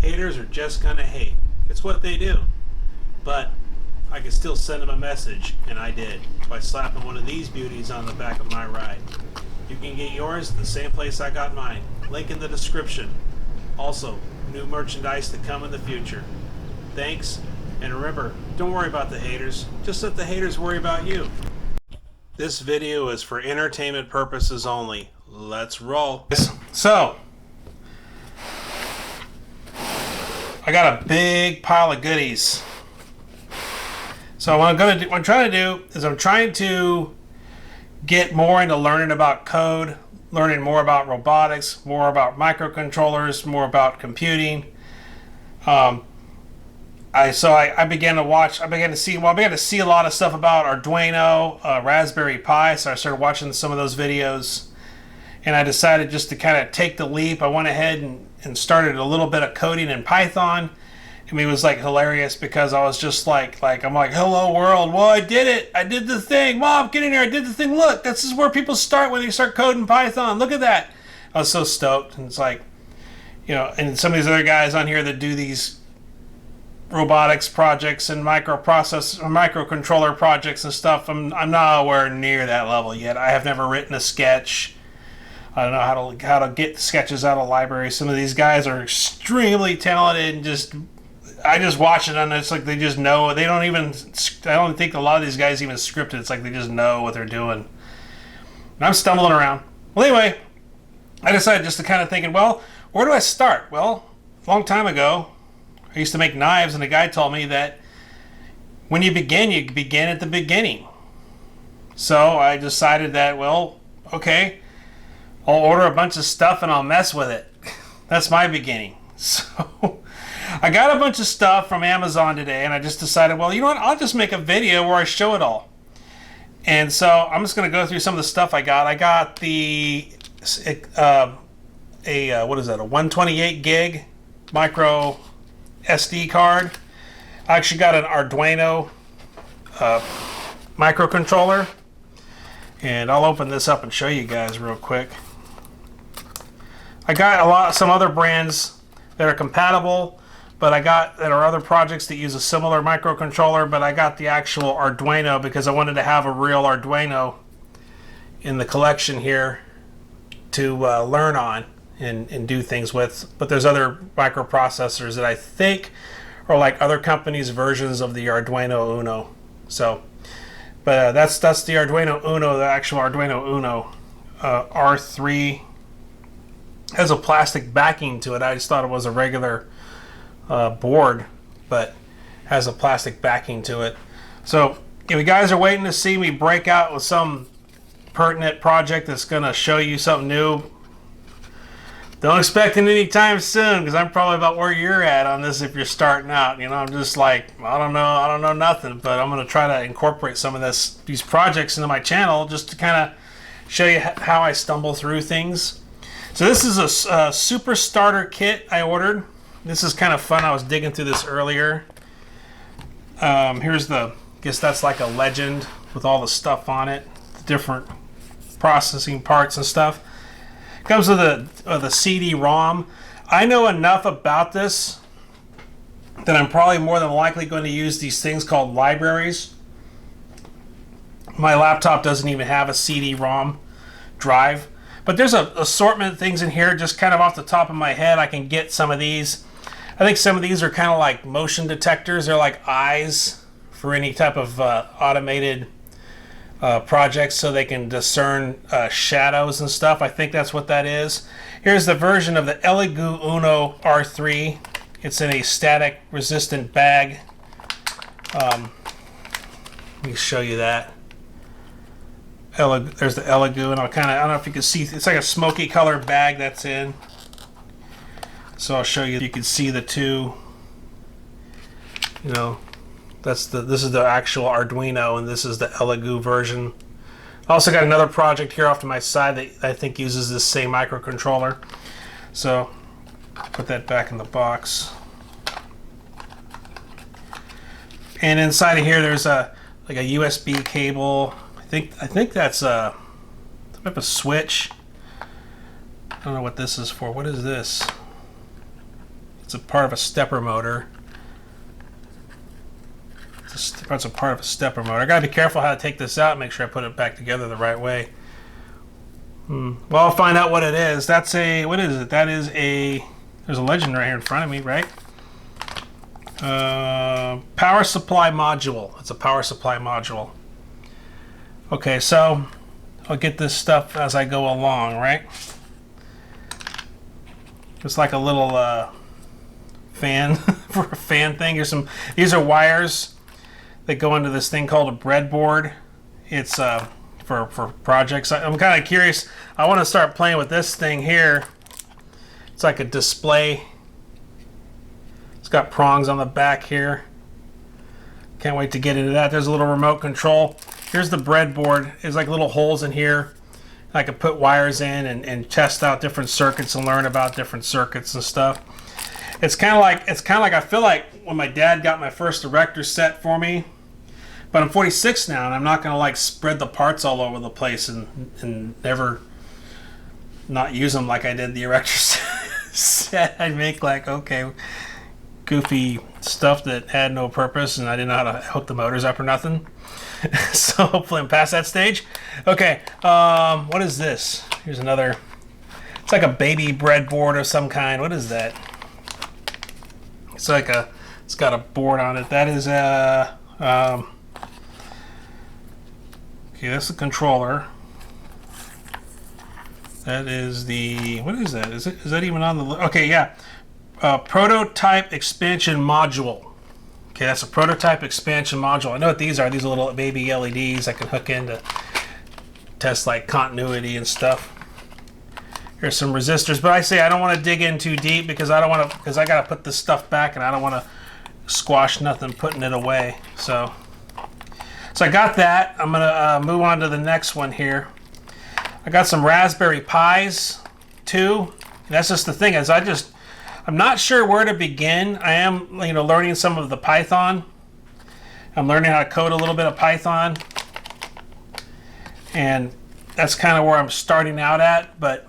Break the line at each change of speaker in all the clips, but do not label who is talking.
Haters are just gonna hate. It's what they do. But I could still send them a message, and I did, by slapping one of these beauties on the back of my ride. You can get yours at the same place I got mine. Link in the description. Also, new merchandise to come in the future. Thanks, and remember, don't worry about the haters. Just let the haters worry about you. This video is for entertainment purposes only. Let's roll. So, I got a big pile of goodies. So what I'm trying to do is I'm trying to get more into learning about code, learning more about robotics, more about microcontrollers, more about computing. I began to see a lot of stuff about Arduino, Raspberry Pi. So I started watching some of those videos, and I decided just to kind of take the leap. I went ahead and started a little bit of coding in Python. I mean, it was like hilarious because I was just like I'm like, hello world, well I did it, I did the thing, Mom, get in here, I did the thing, look, this is where people start when they start coding Python, look at that. I was so stoked. And it's like, you know, and some of these other guys on here that do these robotics projects and microcontroller projects and stuff, I'm nowhere near that level yet. I have never written a sketch. I don't know how to get sketches out of libraries. Some of these guys are extremely talented and I just watch it and it's like they just know. I don't think a lot of these guys even script it. It's like they just know what they're doing. And I'm stumbling around. Well, anyway, I decided just to kind of thinking, well, where do I start? Well, a long time ago, I used to make knives, and a guy told me that when you begin at the beginning. So I decided that, well, okay, I'll order a bunch of stuff and I'll mess with it. That's my beginning. So I got a bunch of stuff from Amazon today, and I just decided, well, you know what? I'll just make a video where I show it all. And so I'm just going to go through some of the stuff I got. I got what is that? A 128 gig micro SD card. I actually got an Arduino microcontroller, and I'll open this up and show you guys real quick. I got some other brands that are compatible, but there are other projects that use a similar microcontroller, but I got the actual Arduino because I wanted to have a real Arduino in the collection here to learn on and do things with. But there's other microprocessors that I think are like other companies' versions of the Arduino Uno. So, but that's the Arduino Uno, the actual Arduino Uno R3. Has a plastic backing to it. I just thought it was a regular board, but has a plastic backing to it. So if you guys are waiting to see me break out with some pertinent project that's going to show you something new, don't expect it anytime soon, because I'm probably about where you're at on this if you're starting out. You know, I'm just like, I don't know nothing, but I'm going to try to incorporate some of these projects into my channel just to kind of show you how I stumble through things. So this is a super starter kit I ordered. This is kind of fun. I was digging through this earlier. Here's I guess that's like a legend with all the stuff on it, the different processing parts and stuff. Comes with a CD-ROM. I know enough about this that I'm probably more than likely going to use these things called libraries. My laptop doesn't even have a CD-ROM drive. But there's an assortment of things in here, just kind of off the top of my head. I can get some of these. I think some of these are kind of like motion detectors. They're like eyes for any type of automated projects, so they can discern shadows and stuff. I think that's what that is. Here's the version of the Elegoo Uno R3. It's in a static resistant bag. Let me show you that. There's the Elegoo, and I don't know if you can see, it's like a smoky color bag that's in. So I'll show you. You can see the two. You know, this is the actual Arduino, and this is the Elegoo version. I also got another project here off to my side that I think uses this same microcontroller. So put that back in the box. And inside of here, there's like a USB cable. I think that's a type of switch. I don't know what this is for. What is this? It's a part of a stepper motor. That's a part of a stepper motor. I gotta be careful how to take this out and make sure I put it back together the right way. Well, I'll find out what it is. That's a, what is it? That is a, there's a legend right here in front of me, right? Power supply module. It's a power supply module. Okay, so I'll get this stuff as I go along, right? It's like a little fan for a fan thing. Here's some. These are wires that go into this thing called a breadboard. It's for projects. I'm kind of curious. I want to start playing with this thing here. It's like a display. It's got prongs on the back here. Can't wait to get into that. There's a little remote control. Here's the breadboard. There's like little holes in here. I could put wires in and test out different circuits and learn about different circuits and stuff. It's kind of like I feel like when my dad got my first erector set for me. But I'm 46 now, and I'm not gonna like spread the parts all over the place and never not use them like I did the erector set. I'd make like, okay, goofy stuff that had no purpose, and I didn't know how to hook the motors up or nothing. So hopefully I'm past that stage. Okay, what is this? Here's another. It's like a baby breadboard of some kind. What is that? It's like a. It's got a board on it. That is a. Okay, that's the controller. That is the. What is that? Is that even on the? Okay, yeah. Prototype expansion module. Okay, that's a prototype expansion module. I know what these are. These are little baby LEDs I can hook in to test like continuity and stuff. Here's some resistors, but I say I don't want to dig in too deep because I don't want to, because I got to put this stuff back and I don't want to squash nothing putting it away. So I got that. I'm gonna move on to the next one here. I got some Raspberry Pis too. And that's just the thing is I'm not sure where to begin. I am, learning some of the Python. I'm learning how to code a little bit of Python. And that's kind of where I'm starting out at, but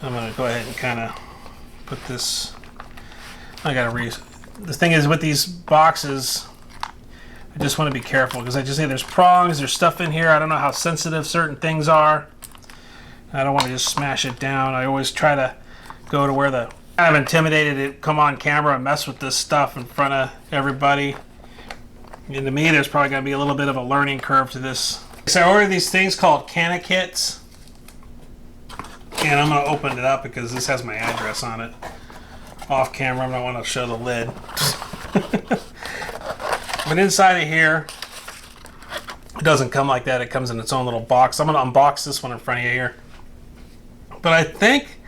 I'm going to go ahead and kind of put this. The thing is with these boxes, I just want to be careful because I just say there's prongs, there's stuff in here. I don't know how sensitive certain things are. I don't want to just smash it down. I always try to go to where the I'm intimidated to come on camera and mess with this stuff in front of everybody. And to me, there's probably going to be a little bit of a learning curve to this. So I ordered these things called Cana kits, and I'm going to open it up because this has my address on it. Off camera, I don't want to show the lid. But inside of here, it doesn't come like that. It comes in its own little box. I'm going to unbox this one in front of you here. But I think,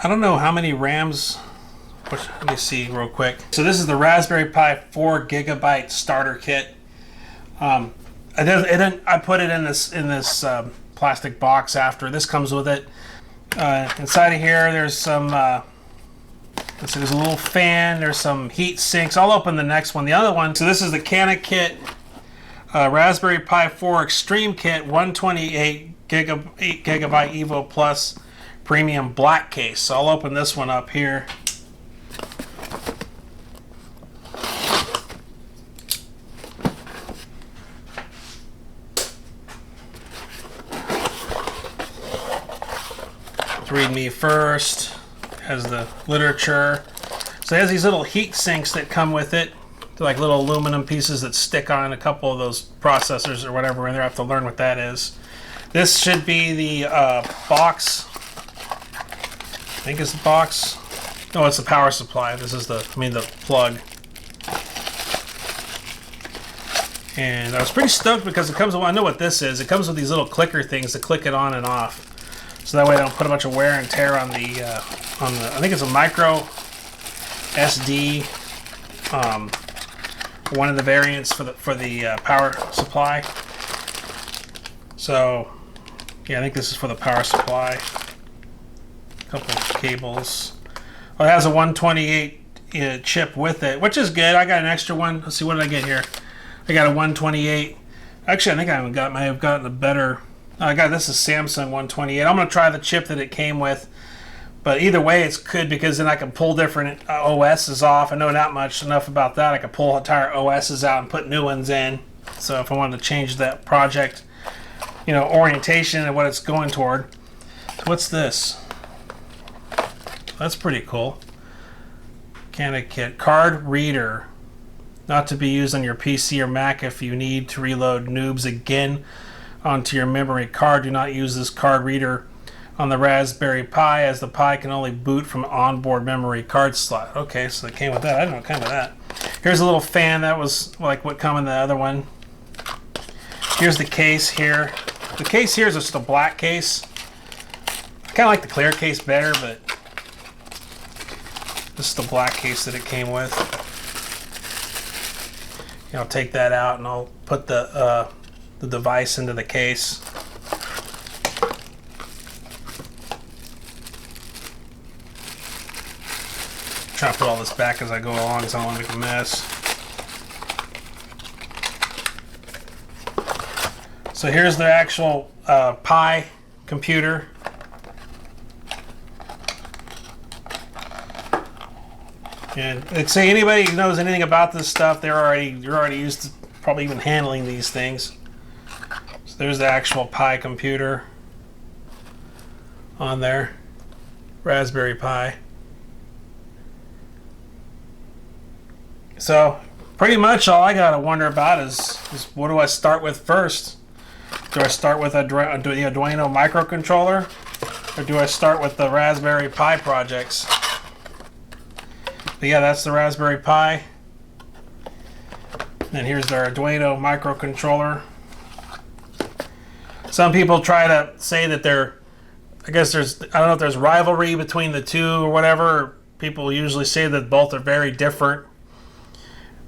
I don't know how many RAMs. Let me see real quick. So this is the Raspberry Pi 4 GB starter kit. I put it in this plastic box after. This comes with it. Inside of here, there's some. There's a little fan. There's some heat sinks. I'll open the next one. The other one. So this is the Cana kit, Raspberry Pi 4 Extreme Kit, 128 GB Evo Plus Premium Black case. So I'll open this one up here. Read me first. Has the literature. So it has these little heat sinks that come with it. They're like little aluminum pieces that stick on a couple of those processors or whatever in there. I have to learn what that is. This should be the box. I think it's the box. No, it's the power supply. This is the plug. And I was pretty stoked because it comes with, I know what this is. It comes with these little clicker things to click it on and off. So that way I don't put a bunch of wear and tear on the, I think it's a micro SD, one of the variants for the power supply. So yeah, I think this is for the power supply. A couple of cables. Well, it has a 128 chip with it, which is good. I got an extra one. Let's see, what did I get here? I got a 128. Actually, I think I may have gotten a better. I got this is Samsung 128. I'm gonna try the chip that it came with But either way, it's good because then I can pull different OSs off. I know not much enough about that. I can pull entire OSs out and put new ones in. So if I wanted to change that project, you know, orientation and what it's going toward. So what's this? That's pretty cool. Mechanic kit. Card reader. Not to be used on your PC or Mac if you need to reload noobs again onto your memory card. Do not use this card reader on the Raspberry Pi, as the Pi can only boot from onboard memory card slot. Okay, so it came with that. I didn't know it came with that. Here's a little fan that was like what come in the other one. Here's the case here. The case here is just a black case. I kind of like the clear case better, but this is the black case that it came with. I'll take that out and I'll put the device into the case. Try to put all this back as I go along because I don't want to make a mess. So here's the actual Pi computer. And let's say anybody who knows anything about this stuff, you're already used to probably even handling these things. So there's the actual Pi computer on there, Raspberry Pi. So pretty much all I gotta wonder about is what do I start with first? Do I start with the Arduino microcontroller, or do I start with the Raspberry Pi projects? But yeah, that's the Raspberry Pi. And here's the Arduino microcontroller. Some people try to say that I don't know if there's rivalry between the two or whatever. People usually say that both are very different.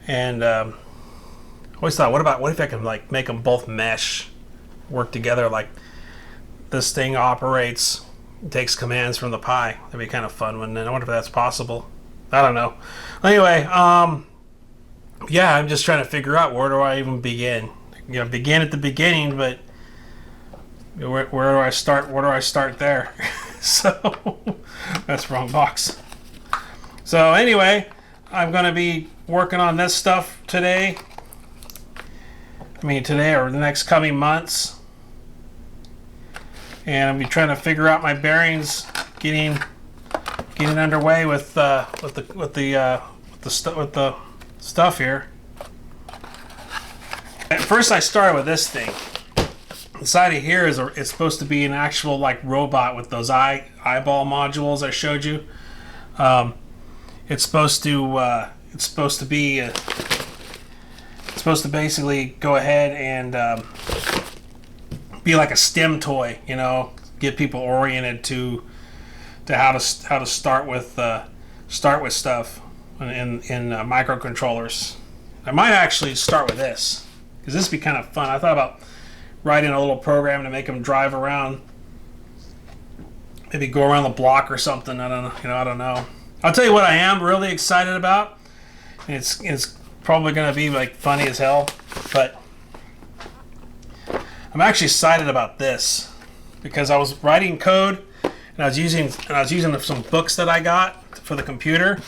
And I always thought, what if I can like make them both mesh, work together like this thing operates, takes commands from the Pi. That'd be kind of fun, wouldn't it? I wonder if that's possible. I don't know. Anyway, yeah, I'm just trying to figure out where do I even begin. You know, begin at the beginning, but where do I start? Where do I start there? So that's the wrong box. So anyway, I'm going to be working on this stuff today. I mean today or the next coming months, and I'll be trying to figure out my bearings, getting underway with the stuff here. At first, I started with this thing. Inside of here it's supposed to be an actual like robot with those eyeball modules I showed you. It's supposed to basically go ahead and be like a STEM toy, you know, get people oriented to how to start with stuff in microcontrollers. I might actually start with this because this would be kind of fun. I thought about writing a little program to make them drive around, maybe go around the block or something. I don't know. I'll tell you what I am really excited about. It's probably going to be like funny as hell, but I'm actually excited about this because I was writing code and I was using some books that I got for the computer,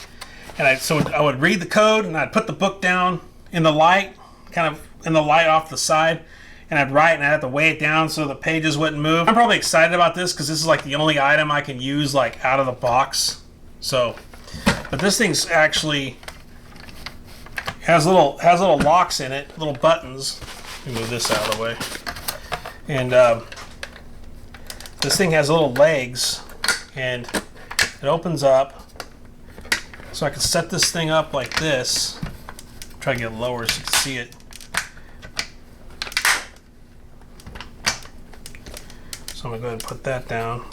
and I would read the code and I'd put the book down in the light, kind of in the light off the side, and I'd write and I'd have to weigh it down so the pages wouldn't move. I'm probably excited about this because this is like the only item I can use like out of the box. So, but this thing's actually has little locks in it, little buttons. Let me move this out of the way. And this thing has little legs, and it opens up, so I can set this thing up like this. Try to get it lower so you can see it. So I'm gonna go ahead and put that down.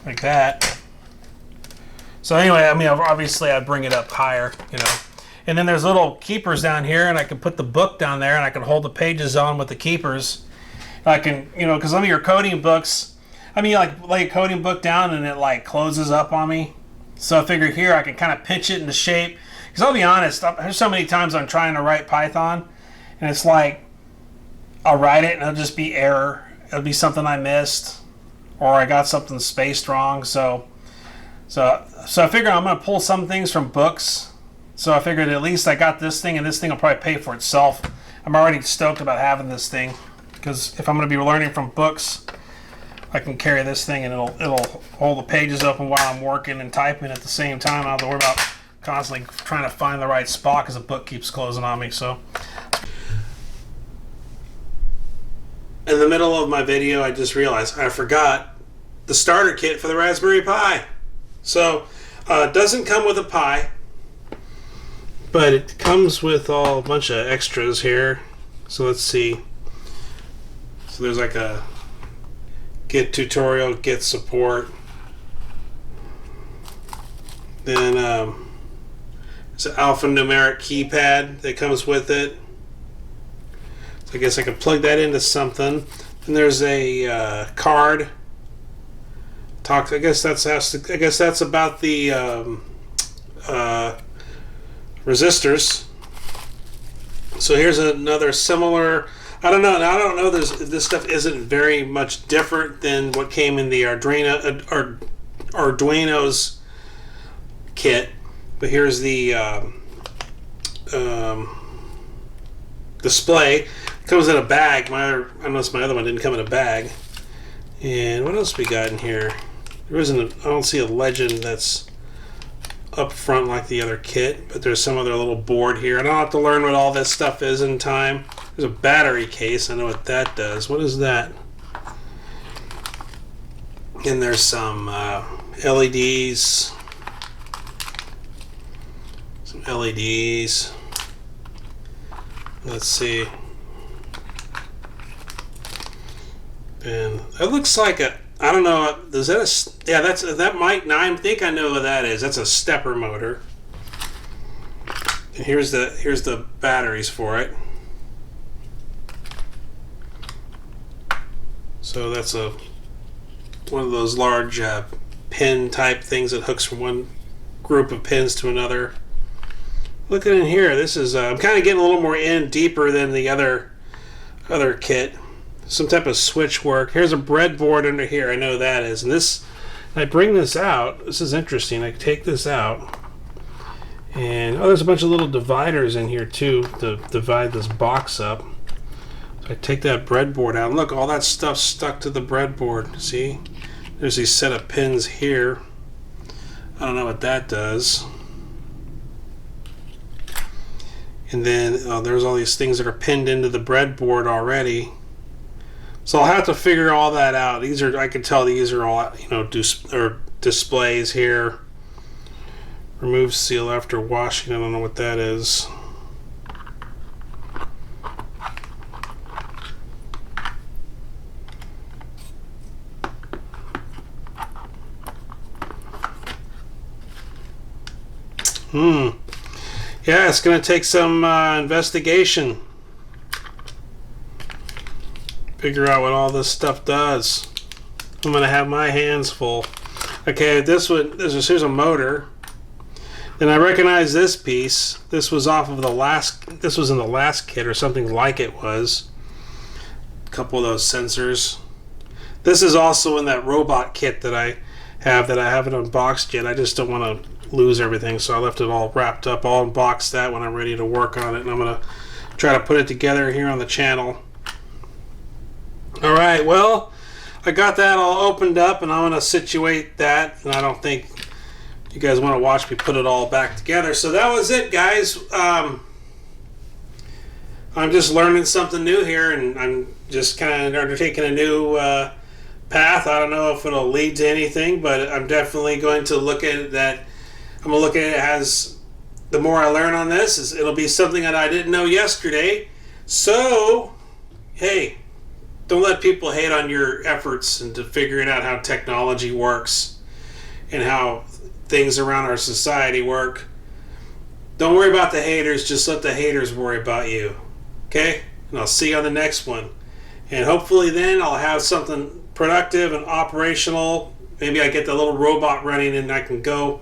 Like that. So anyway, I mean, obviously I bring it up higher, you know. And then there's little keepers down here, and I can put the book down there, and I can hold the pages on with the keepers. I can, you know, because some of your coding books, I mean, like lay a coding book down and it like closes up on me. So I figure here I can kind of pinch it into shape. Because I'll be honest, there's so many times I'm trying to write Python, and it's like I'll write it and it'll just be error. It'll be something I missed, or I got something spaced wrong. So I figure I'm gonna pull some things from books. So I figured at least I got this thing, and this thing will probably pay for itself. I'm already stoked about having this thing, because if I'm gonna be learning from books, I can carry this thing and it'll hold the pages open while I'm working and typing at the same time. I don't have to worry about constantly trying to find the right spot because the book keeps closing on me. So in the middle of my video, I just realized I forgot the starter kit for the Raspberry Pi. So it doesn't come with a Pi, but it comes with a bunch of extras here. So let's see. So there's like a Git tutorial, Git support. Then there's an alphanumeric keypad that comes with it. So I guess I can plug that into something. And there's a card. I guess that's about the resistors. So here's another similar. I don't know. This stuff isn't very much different than what came in the Arduino's kit. But here's the display. It comes in a bag. I noticed my other one didn't come in a bag. And what else we got in here? I don't see a legend that's up front like the other kit, but there's some other little board here. And I'll have to learn what all this stuff is in time. There's a battery case. I know what that does. What is that? And there's some LEDs. Some LEDs. Let's see. And it looks like I don't know. Is that yeah? I think I know what that is. That's a stepper motor. And here's the batteries for it. So that's one of those large pin type things that hooks from one group of pins to another. Look at in here. This is I'm kind of getting a little more deeper than the other kit. Some type of switch work. Here's a breadboard under here. I know that is. And this, I bring this out. This is interesting. I take this out. And there's a bunch of little dividers in here too to divide this box up. So I take that breadboard out. And look, all that stuff stuck to the breadboard. See? There's these set of pins here. I don't know what that does. And then there's all these things that are pinned into the breadboard already. So I'll have to figure all that out. I can tell these are all, displays here. Remove seal after washing. I don't know what that is. Yeah, it's going to take some investigation. Figure out what all this stuff does. I'm going to have my hands full. Okay, here's a motor. Then I recognize this piece. This was off of this was in the last kit or something like it was. A couple of those sensors. This is also in that robot kit that I haven't unboxed yet. I just don't want to lose everything, so I left it all wrapped up. I'll unbox that when I'm ready to work on it, and I'm going to try to put it together here on the channel. Alright, well, I got that all opened up, and I'm going to situate that, and I don't think you guys want to watch me put it all back together. So that was it, guys. I'm just learning something new here, and I'm just kind of undertaking a new path. I don't know if it'll lead to anything, but I'm definitely going to look at it I'm going to look at it as the more I learn on this, it'll be something that I didn't know yesterday. So, hey, don't let people hate on your efforts into figuring out how technology works and how things around our society work. Don't worry about the haters, just let the haters worry about you. Okay? And I'll see you on the next one. And hopefully then I'll have something productive and operational. Maybe I get the little robot running and I can go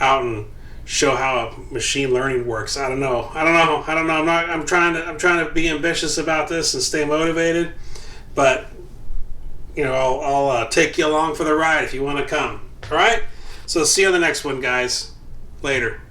out and show how machine learning works. I don't know. I'm trying to be ambitious about this and stay motivated, but I'll take you along for the ride if you want to come. All right. So see you on the next one, guys. Later.